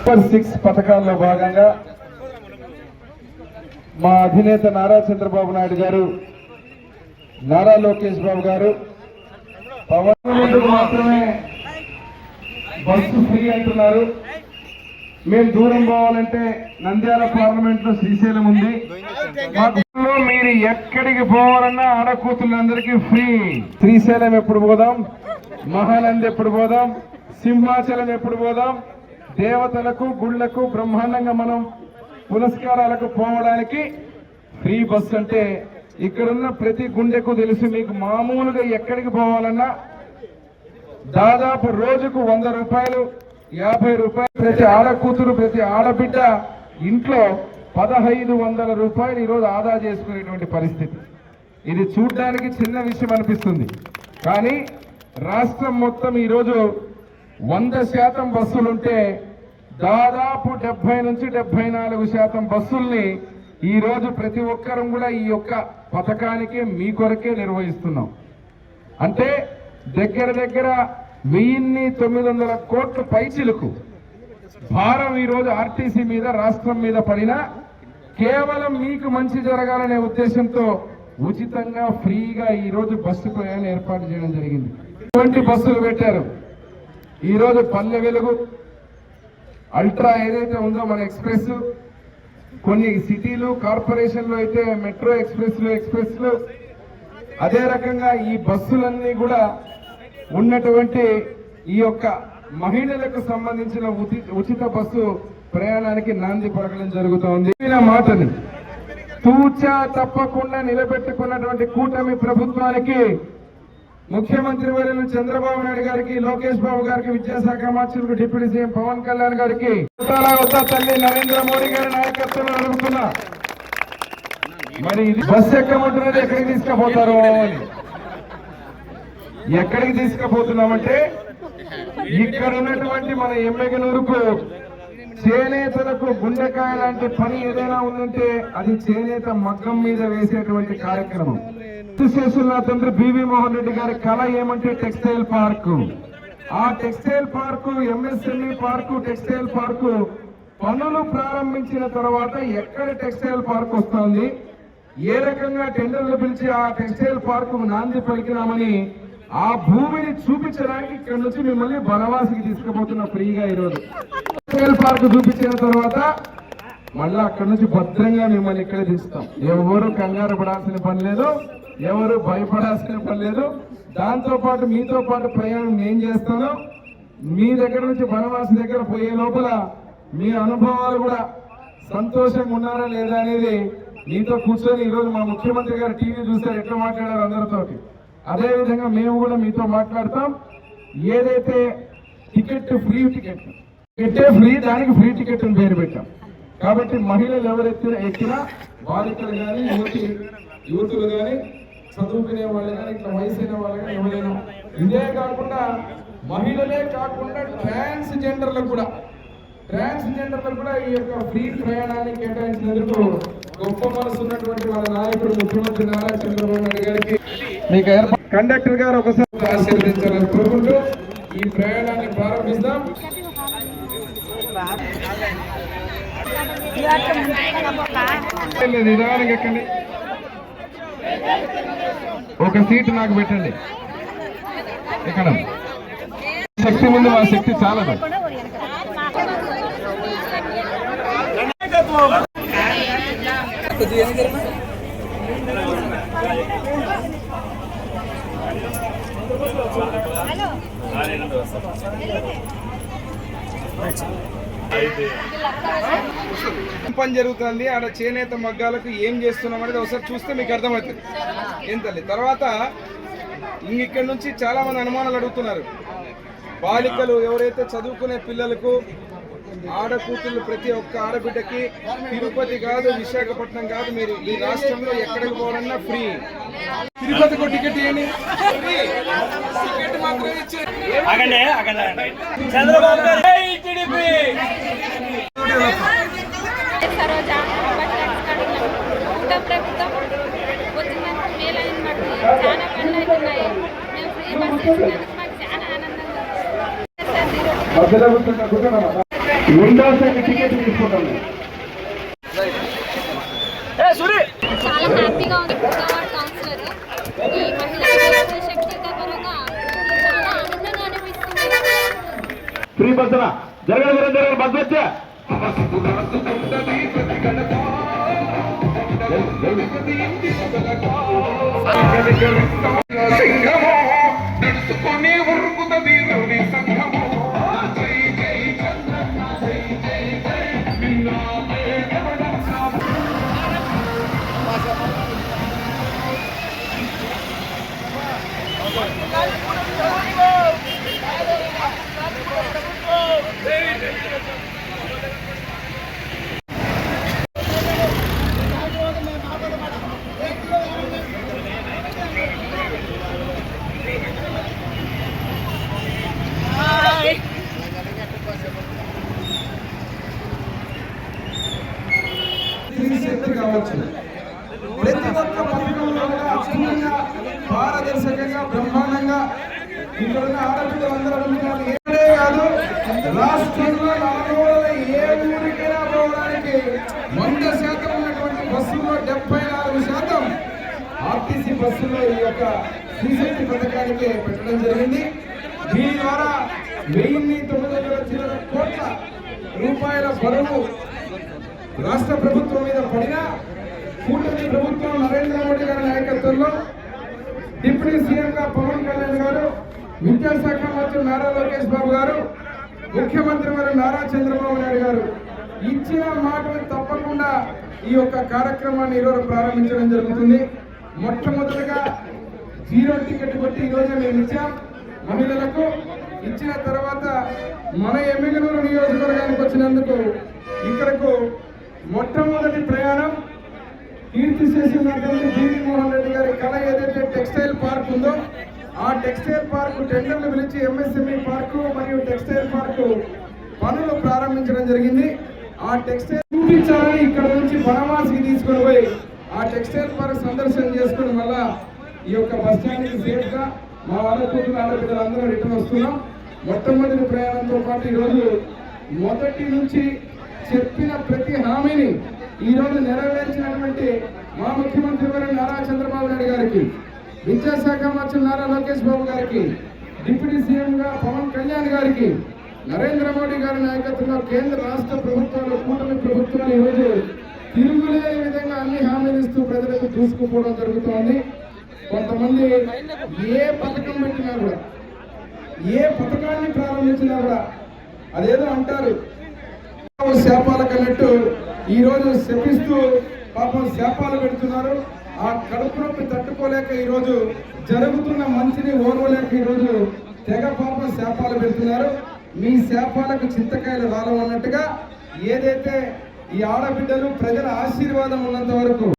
Super 6 పథకాల్లో భాగంగా మా అధినేత నారా చంద్రబాబు నాయుడు గారు, నారా లోకేష్ బాబు గారు పవన్ మాత్రమే బస్సు ఫ్రీ అంటున్నారు. మేము దూరం పోవాలంటే నంద్యాల పార్లమెంట్ లో శ్రీశైలం ఉంది. మీరు ఎక్కడికి పోవాలన్నా ఆడకూతులందరికీ ఫ్రీ. శ్రీశైలం ఎప్పుడు పోదాం, మహానంది ఎప్పుడు పోదాం, సింహాచలం ఎప్పుడు పోదాం, దేవతలకు గుళ్లకు బ్రహ్మాండంగా మనం పురస్కారాలకు పోవడానికి ఫ్రీ బస్ అంటే ఇక్కడున్న ప్రతి గుండెకు తెలుసు. మీకు మామూలుగా ఎక్కడికి పోవాలన్నా దాదాపు రోజుకు 100 రూపాయలు, 50 రూపాయలు ప్రతి ఆడకూతురు, ప్రతి ఆడబిడ్డ ఇంట్లో 1500 రూపాయలు ఈరోజు ఆదా చేసుకునేటువంటి పరిస్థితి. ఇది చూడ్డానికి చిన్న విషయం అనిపిస్తుంది, కానీ రాష్ట్రం మొత్తం ఈరోజు 100% బస్సులుంటే దాదాపు 70 నుంచి 74% బస్సుల్ని ఈరోజు ప్రతి ఒక్కరం కూడా ఈ యొక్క పథకానికి మీ కొరకే నిర్వహిస్తున్నాం. అంటే దగ్గర 1900 కోట్ల పైచిలకు భారం ఈరోజు ఆర్టీసీ మీద, రాష్ట్రం మీద పడినా కేవలం మీకు మంచి జరగాలనే ఉద్దేశంతో ఉచితంగా ఫ్రీగా ఈరోజు బస్సు ప్రయాణం ఏర్పాటు చేయడం జరిగింది. ఇటువంటి బస్సులు పెట్టారు. ఈరోజు పల్లె వెలుగు, అల్ట్రా ఏదైతే ఉందో మన ఎక్స్ప్రెస్, కొన్ని సిటీలు కార్పొరేషన్లో అయితే మెట్రో ఎక్స్ప్రెస్లు, అదే రకంగా ఈ బస్సులన్నీ కూడా ఉన్నటువంటి ఈ యొక్క మహిళలకు సంబంధించిన ఉచిత బస్సు ప్రయాణానికి నాంది పలకడం జరుగుతోంది. మాటని తూచా తప్పకుండా నిలబెట్టుకున్నటువంటి కూటమి ప్రభుత్వానికి, ముఖ్యమంత్రి వర్యులు చంద్రబాబు నాయుడు గారికి, లోకేష్ బాబు గారికి, విద్యాశాఖ మంత్రులకు, డిప్యూటీ సీఎం పవన్ కళ్యాణ్ గారికి, తల్లి నరేంద్ర మోడీ గారి నాయకత్వంలో అడుగుతున్నా, మరి ఇది బస్సు ఎక్కమంటున్నది ఎక్కడికి తీసుకుపోతారో అని. ఎక్కడికి తీసుకుపోతున్నామంటే ఇక్కడ ఉన్నటువంటి మన ఎమ్మెగనూరుకు చేనేతలకు గుండెకాయ లాంటి పని ఏదైనా ఉందంటే అది చేనేత మగ్గం మీద వేసేటువంటి కార్యక్రమం. నా తండ్రి బివి మోహన్ రెడ్డి గారి కళ ఏమంటే టెక్స్టైల్ పార్కు. ఆ textile park, MSME park, textile park పనులు ప్రారంభించిన తర్వాత ఎక్కడ టెక్స్టైల్ పార్క్ వస్తుంది, ఏ రకంగా టెండర్లు పిలిచి ఆ టెక్స్టైల్ పార్కు నాంది పలికినామని ఆ భూమిని చూపించడానికి ఇక్కడ నుంచి మిమ్మల్ని బనవాసికి తీసుకుపోతున్న ఫ్రీగా. ఈరోజు టెక్స్టైల్ పార్క్ చూపించిన తర్వాత మళ్ళీ అక్కడ నుంచి భద్రంగా మిమ్మల్ని ఇక్కడే తీస్తాం. ఎవరు కంగారు పడాల్సిన పని లేదు, ఎవరు భయపడాల్సిన పని లేదు. దాంతో పాటు మీతో పాటు ప్రయాణం నేను చేస్తాను. మీ దగ్గర నుంచి బనవాసి దగ్గర పోయే లోపల మీ అనుభవాలు కూడా సంతోషంగా ఉన్నారా లేదా అనేది మీతో కూర్చొని, ఈరోజు మా ముఖ్యమంత్రి గారు టీవీ చూస్తారు ఎట్లా మాట్లాడారు అందరితో, అదే విధంగా మేము కూడా మీతో మాట్లాడతాం. ఏదైతే టికెట్ ఫ్రీ టికెట్టే ఫ్రీ, దానికి ఫ్రీ టికెట్ అని పేరు పెట్టాం. కాబట్టి మహిళలు ఎక్కినా బాలికలు కానీ, యువతులు కానీ, చదువుకునే వాళ్ళు కానీ, ఇట్లా వయసైన వాళ్ళు కానీ ఎవరైనా. ఇదే కాకుండా మహిళలే కాకుండా ట్రాన్స్జెండర్లకు కూడా ఈ యొక్క ఫ్రీ ప్రయాణాన్ని కేటాయించినందుకు గొప్ప మనసు ఉన్నటువంటి వాళ్ళ నాయకుడు ముఖ్యమంత్రి నారా చంద్రబాబు నాయుడు గారికి, మీకు కండక్టర్ గారు ఒకసారి ఆశీర్వదించాలని కోరుకుంటూ ఈ ప్రయాణాన్ని ప్రారంభిస్తాం. నిదానంగా ఎక్కండి. ఒక సీటు నాకు పెట్టండి. ఇక్కడ శక్తి ముందు మా శక్తి చాలదు. పని జరుగుతుంది ఆడ చేనేత మగ్గాలకు ఏం చేస్తున్నాం అనేది ఒకసారి చూస్తే మీకు అర్థమవుతుంది ఏం తల్లి. తర్వాత ఇక్కడ నుంచి చాలా మంది అనుమానాలు అడుగుతున్నారు. బాలికలు ఎవరైతే చదువుకునే పిల్లలకు, ఆడకూతుళ్ళు, ప్రతి ఒక్క ఆడబిడ్డకి తిరుపతి కాదు, విశాఖపట్నం కాదు, మీరు ఈ రాష్ట్రంలో ఎక్కడికి పోవాలన్నా ఫ్రీ. తిరుపతికి టికెట్ ఏంటి, టికెట్ మాత్రం ఇచ్చి మధ్యలో కూర్చుంటా రెండోసారి టికెట్ తీసుకుంటాను. చాలా హ్యాపీగా ఉంది. గవర్నమెంట్ కౌన్సిలర్ ఈ మహిళల శక్తీకరణగా చాలా ఆనందంగా అనిపిస్తుంది. ఫ్రీ బస్సుల జరగదు బస్సు వచ్చా నడుచుకొని ఉరుకుతుంది సంఘము. కావచ్చు ప్రతి ఒక్క పథకంలో అక్షుణ్ణంగా పారదర్శకంగా బ్రహ్మాండంగా ఇక్కడ ఉన్న ఆడపిల్లలందరూ అడుగుతున్నారు. ఏదే కాదు రాష్ట్రంలో నలుమూలల ఏ ఊరికైనా పోవడానికి 100% ఉన్నటువంటి బస్సుల్లో 74% ఆర్టీసీ బస్సుల్లో ఈ యొక్క శ్రీశక్తి పథకానికి పెట్టడం జరిగింది. దీని ద్వారా 1900 కోట్ల రూపాయల బరువు రాష్ట్ర ప్రభుత్వం మీద పడిన కూటమి ప్రభుత్వం నరేంద్ర మోడీ గారి నాయకత్వంలో డిప్యూటీ సీఎంగా పవన్ కళ్యాణ్ గారు, విద్యాశాఖ మంత్రి నారా లోకేష్ బాబు గారు, ముఖ్యమంత్రి వారు నారా చంద్రబాబు నాయుడు గారు ఇచ్చిన మాటను తప్పకుండా ఈ యొక్క కార్యక్రమాన్ని ఈరోజు ప్రారంభించడం జరుగుతుంది. మొట్టమొదటిగా 0 టికెట్ కొట్టి ఈరోజు మేము ఇచ్చాం మహిళలకు. ఇచ్చిన తర్వాత మన ఎమ్మిగనూరు నియోజకవర్గానికి వచ్చినందుకు ఇక్కడకు మొట్టమొదటి ప్రయాణం కీర్తిశేషు జగన్మోహన్ రెడ్డి గారి కళ ఏదైతే టెక్స్టైల్ పార్క్ ఉందో ఆ టెక్స్టైల్ పార్క్ టెండర్లు పిలిచి ఎంఎస్ఎంఈ పార్కు మరియు టెక్స్టైల్ పార్కు పనులు ప్రారంభించడం జరిగింది. ఆ టెక్స్టైల్ చూపించాలని ఇక్కడ నుంచి బనవాసికి తీసుకొని పోయి ఆ టెక్స్టైల్ పార్క్ సందర్శన చేసుకుని మళ్ళా ఈ యొక్క బస్ స్టాండ్కి సేఫ్ గా మా ఆడకూతులు ఆడపిల్లలందరూ రిటర్న్ వస్తున్నాం. మొట్టమొదటి ప్రయాణంతో పాటు ఈరోజు మొదటి నుంచి చెప్పిన ప్రతి హామీని ఈరోజు నెరవేర్చినటువంటి మా ముఖ్యమంత్రి వారు నారా చంద్రబాబు నాయుడు గారికి, విద్యాశాఖ మంత్రి నారా లోకేష్ బాబు గారికి, డిప్యూటీ సీఎంగా పవన్ కళ్యాణ్ గారికి, నరేంద్ర మోడీ గారి నాయకత్వంలో కేంద్ర రాష్ట్ర ప్రభుత్వాలు కూటమి ప్రభుత్వాలు ఈరోజు తిరుగులేని విధంగా అన్ని హామీలు ఇస్తూ ప్రజలకు దూసుకుపోవడం జరుగుతోంది. కొంతమంది ఏ పథకం పెట్టినా కూడా, ఏ పథకాన్ని ప్రారంభించినా కూడా అదేదో అంటారు శాపాలకు అన్నట్టు ఈరోజు శపిస్తూ పాపం శాపాలు పెడుతున్నారు. ఆ కడుపు నొప్పి తట్టుకోలేక ఈరోజు జరుగుతున్న మంచిని ఓర్వలేక ఈరోజు తెగ పాపం శాపాలు పెడుతున్నారు. మీ శాపాలకు చింతకాయలు రాలవన్నట్టుగా ఏదైతే ఈ ఆడబిడ్డలు ప్రజల ఆశీర్వాదం ఉన్నంత వరకు